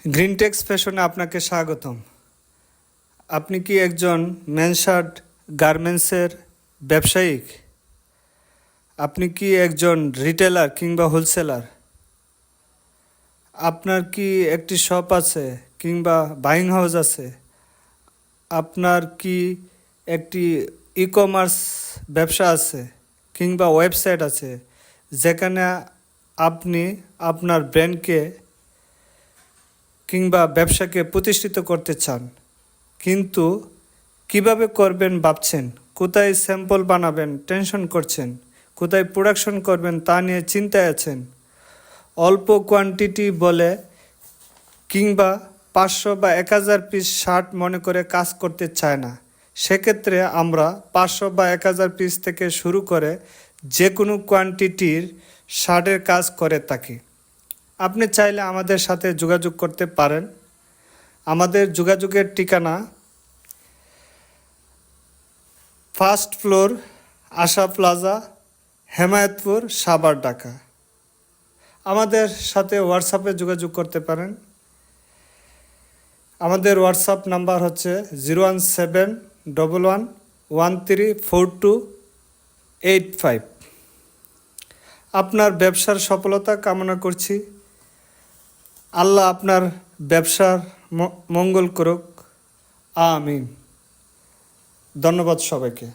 গ্রিনটেক্স ফ্যাশনে আপনাকে স্বাগতম। আপনি কি একজন মেনশার্ট গার্মেন্টসের ব্যবসায়িক? আপনি কি একজন রিটেলার কিংবা হোলসেলার? আপনার কি একটি শপ আছে কিংবা বাইং হাউস আছে? আপনার কি একটি ই কমার্স ব্যবসা আছে কিংবা ওয়েবসাইট আছে যেখানে আপনি আপনার ব্র্যান্ডকে কিংবা ব্যবসাকে প্রতিষ্ঠিত করতে চান, কিন্তু কিভাবে করবেন ভাবছেন, কোথায় স্যাম্পল বানাবেন টেনশন করছেন, কোথায় প্রোডাকশন করবেন তা নিয়ে চিন্তায় আছেন, অল্প কোয়ান্টিটি বলে কিংবা 500 বা 1000 পিস শার্ট মনে করে কাজ করতে চায় না। সেক্ষেত্রে আমরা 500 বা 1000 পিস থেকে শুরু করে যে কোনো কোয়ান্টিটির শার্টের কাজ করে থাকি। আপনি চাইলে আমাদের সাথে যোগাযোগ করতে পারেন। আমাদের যোগাযোগের ঠিকানা ফার্স্ট ফ্লোর, আশা প্লাজা, হেমায়েতপুর, সাভার, ঢাকা। আমাদের সাথে হোয়াটসঅ্যাপে যোগাযোগ করতে পারেন। আমাদের হোয়াটসঅ্যাপ নাম্বার হচ্ছে 01711134285। আপনার ব্যবসার সফলতা কামনা করছি। আল্লাহ আপনার ব্যবসার মঙ্গল করুক, আমিন। ধন্যবাদ সবাইকে।